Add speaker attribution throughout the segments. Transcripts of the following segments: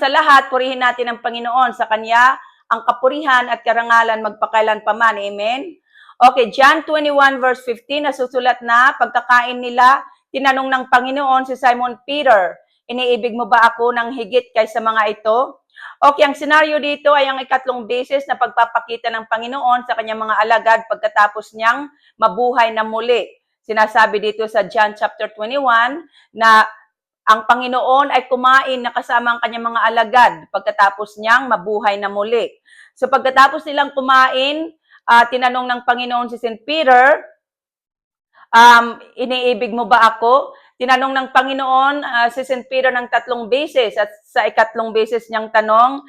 Speaker 1: sa lahat, purihin natin ang Panginoon. Sa Kanya, ang kapurihan at karangalan magpakailanpaman. Amen? Okay, John 21 verse 15, nasusulat na, pagkakain nila, tinanong ng Panginoon si Simon Peter, iniibig mo ba ako ng higit kaysa mga ito? Okay, ang senaryo dito ay ang ikatlong beses na pagpapakita ng Panginoon sa kanyang mga alagad pagkatapos niyang mabuhay na muli. Sinasabi dito sa John chapter 21 na ang Panginoon ay kumain na kasama ang kanyang mga alagad pagkatapos niyang mabuhay na muli. So pagkatapos nilang kumain, tinanong ng Panginoon si St. Peter, iniibig mo ba ako? Tinanong ng Panginoon si St. Peter ng 3 beses at sa ikatlong beses niyang tanong,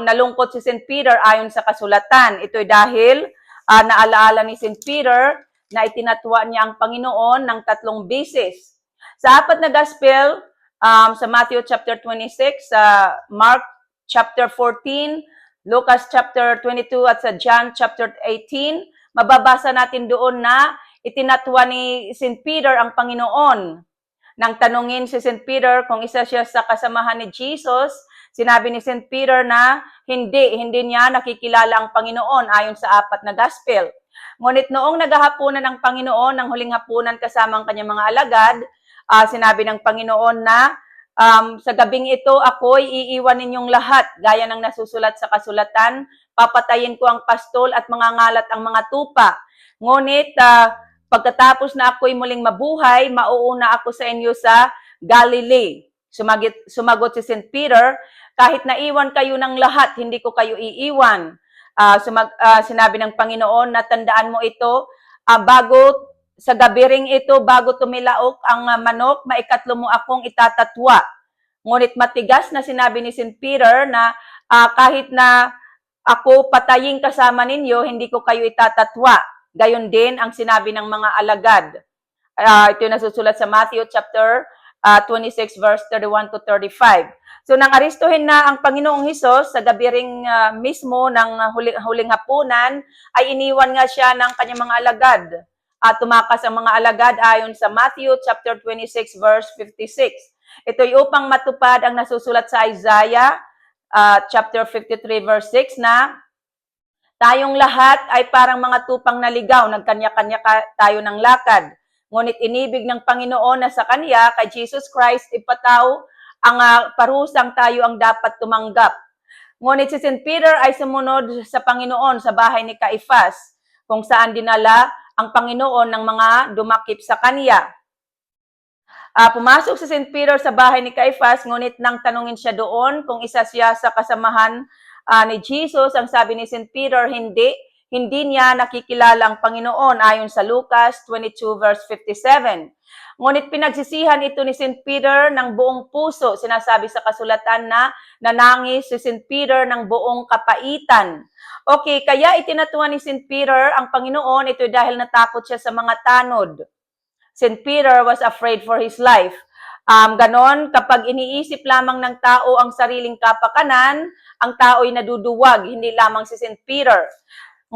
Speaker 1: nalungkot si St. Peter ayon sa kasulatan. Ito'y dahil naalaala ni St. Peter na itinatwa niya ang Panginoon ng 3 beses. Sa apat na gospel, sa Matthew chapter 26, sa Mark chapter 14, Lucas chapter 22 at sa John chapter 18, mababasa natin doon na itinatwa ni St. Peter ang Panginoon. Nang tanungin si St. Peter kung isa siya sa kasamahan ni Jesus, sinabi ni St. Peter na hindi niya nakikilala ang Panginoon ayon sa apat na gospel. Ngunit noong naghahapunan ng Panginoon, ng huling hapunan kasama ang kanyang mga alagad, sinabi ng Panginoon na sa gabing ito ako'y iiwan ninyong lahat, gaya ng nasusulat sa kasulatan, papatayin ko ang pastol at mangangalat ang mga tupa. Ngunit pagkatapos na ako'y muling mabuhay, mauuna ako sa inyo sa Galilee. Sumagot si St. Peter, kahit naiwan kayo ng lahat, hindi ko kayo iiwan. Sinabi ng Panginoon na tandaan mo ito, bago sa gabi ring ito, bago tumilaok ang manok, maikatlo mo akong itatatwa. Ngunit matigas na sinabi ni St. Peter na kahit na ako patayin kasama ninyo, hindi ko kayo itatatwa. Gayon din ang sinabi ng mga alagad. Ito yung nasusulat sa Matthew chapter 26 verse 31 to 35. So nang aristuhin na ang Panginoong Hesus sa gabi ring mismo ng huling hapunan, ay iniwan nga siya ng kanyang mga alagad. Tumakas ang mga alagad ayon sa Matthew chapter 26 verse 56. Ito'y upang matupad ang nasusulat sa Isaiah chapter 53 verse 6 na tayong lahat ay parang mga tupang naligaw, nagkanya-kanya tayo ng lakad. Ngunit inibig ng Panginoon na sa Kanya, kay Jesus Christ, ipataw ang parusang tayo ang dapat tumanggap. Ngunit si St. Peter ay sumunod sa Panginoon sa bahay ni Caifas, kung saan dinala ang Panginoon ng mga dumakip sa Kanya. Pumasok si St. Peter sa bahay ni Caifas, ngunit nang tanungin siya doon kung isa siya sa kasamahan ni Jesus, ang sabi ni St. Peter, hindi niya nakikilala ang Panginoon ayon sa Lucas 22 verse 57. Ngunit pinagsisihan ito ni St. Peter ng buong puso. Sinasabi sa kasulatan na nanangis si St. Peter ng buong kapaitan. Okay, kaya itinatuwa ni St. Peter ang Panginoon, ito dahil natakot siya sa mga tanod. St. Peter was afraid for his life. Ganon, kapag iniisip lamang ng tao ang sariling kapakanan, ang tao'y naduduwag, hindi lamang si St. Peter.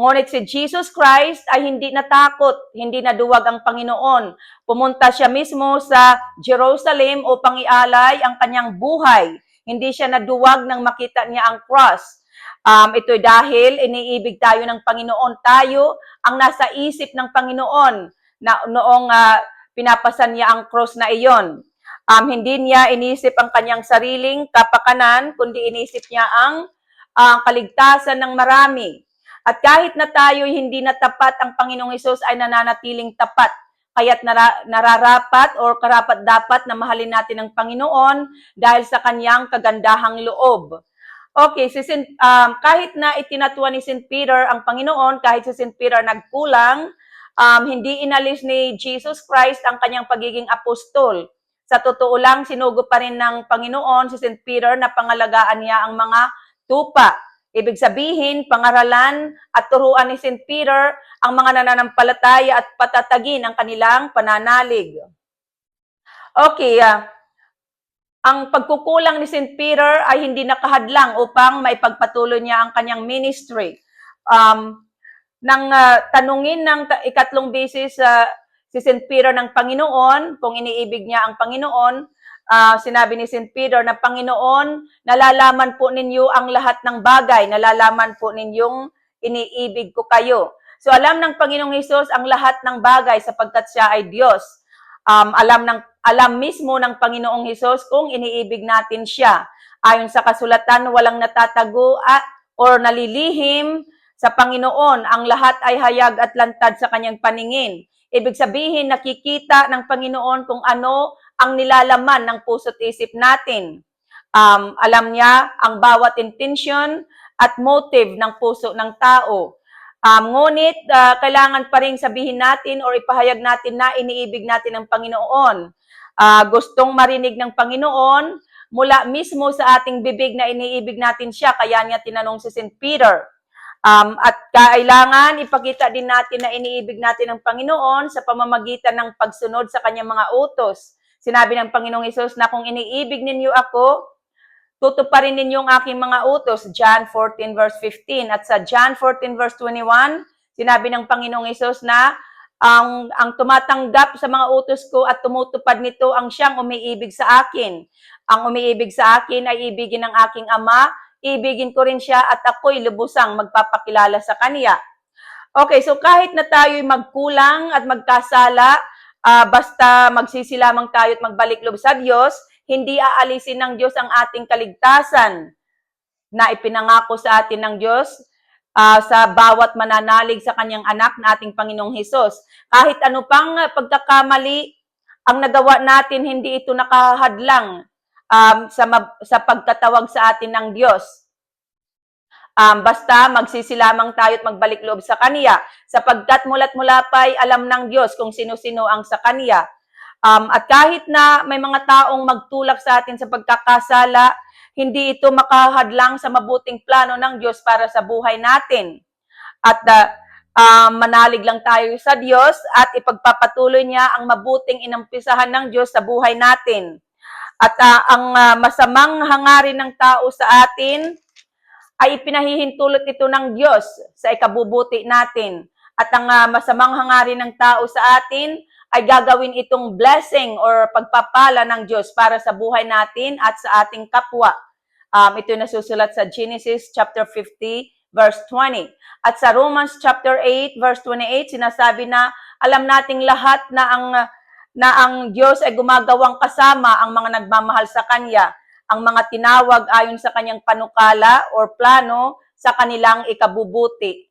Speaker 1: Ngunit si Jesus Christ ay hindi natakot, hindi naduwag ang Panginoon. Pumunta siya mismo sa Jerusalem upang ialay ang kanyang buhay. Hindi siya naduwag nang makita niya ang cross. Ito'y dahil iniibig tayo ng Panginoon. Tayo ang nasa isip ng Panginoon na noong pinapasan niya ang cross na iyon. Hindi niya inisip ang kanyang sariling kapakanan, kundi inisip niya ang kaligtasan ng marami. At kahit na tayo hindi na tapat, ang Panginoong Hesus ay nananatiling tapat. Kaya't nararapat o karapat-dapat na mahalin natin ang Panginoon dahil sa kanyang kagandahang loob. Okay, kahit na itinatuwa ni St. Peter ang Panginoon, kahit si St. Peter nagkulang, hindi inalis ni Jesus Christ ang kanyang pagiging apostol. Sa totoo lang, sinugo pa rin ng Panginoon si St. Peter na pangalagaan niya ang mga tupa. Ibig sabihin, pangaralan at turuan ni St. Peter ang mga nananampalataya at patatagin ang kanilang pananalig. Okay, ang pagkukulang ni St. Peter ay hindi nakahadlang upang maipagpatuloy niya ang kanyang ministry. Nang tanungin ng ikatlong beses si St. Peter ng Panginoon, kung iniibig niya ang Panginoon, sinabi ni St. Peter na, Panginoon, nalalaman po ninyo ang lahat ng bagay, nalalaman po ninyong iniibig ko kayo. So alam ng Panginoong Hesus ang lahat ng bagay sapagkat siya ay Diyos. Alam mismo ng Panginoong Hesus kung iniibig natin siya. Ayon sa kasulatan, walang natatago or nalilihim sa Panginoon. Ang lahat ay hayag at lantad sa kanyang paningin. Ibig sabihin, nakikita ng Panginoon kung ano ang nilalaman ng puso't isip natin. Alam niya ang bawat intention at motive ng puso ng tao. Ngunit kailangan pa rin sabihin natin or ipahayag natin na iniibig natin ang Panginoon. Gustong marinig ng Panginoon mula mismo sa ating bibig na iniibig natin siya. Kaya niya tinanong si St. Peter. At kailangan ipakita din natin na iniibig natin ang Panginoon sa pamamagitan ng pagsunod sa kanyang mga utos. Sinabi ng Panginoong Hesus na kung iniibig ninyo ako, tutuparin ninyo ang aking mga utos. John 14 verse 15. At sa John 14 verse 21, sinabi ng Panginoong Hesus na ang tumatanggap sa mga utos ko at tumutupad nito ang siyang umiibig sa akin. Ang umiibig sa akin ay ibigin ng aking Ama, ibigin ko rin siya at ako'y lubusang magpapakilala sa kanya. Okay, so kahit na tayo'y magkulang at magkasala, basta magsisi lamang tayo at magbalik loob sa Diyos, hindi aalisin ng Diyos ang ating kaligtasan na ipinangako sa atin ng Diyos sa bawat mananalig sa kanyang anak na ating Panginoong Hesus. Kahit ano pang pagkakamali ang nagawa natin, hindi ito nakahadlang sa pagkatawag sa atin ng Diyos. Basta magsisi lamang tayo at magbalik loob sa Kanya, sapagkat mula't mula pa'y alam ng Diyos kung sino-sino ang sa Kanya. At kahit na may mga taong magtulak sa atin sa pagkakasala, hindi ito makahadlang sa mabuting plano ng Diyos para sa buhay natin. At manalig lang tayo sa Diyos at ipagpapatuloy niya ang mabuting inumpisahan ng Diyos sa buhay natin. At ang masamang hangarin ng tao sa atin ay ipinahihintulot ito ng Diyos sa ikabubuti natin. At ang masamang hangarin ng tao sa atin ay gagawin itong blessing or pagpapala ng Diyos para sa buhay natin at sa ating kapwa. Ito nasusulat sa Genesis chapter 50 verse 20. At sa Romans chapter 8 verse 28, sinasabi na alam nating lahat na ang Diyos ay gumagawang kasama ang mga nagmamahal sa Kanya, ang mga tinawag ayon sa Kanyang panukala or plano sa kanilang ikabubuti.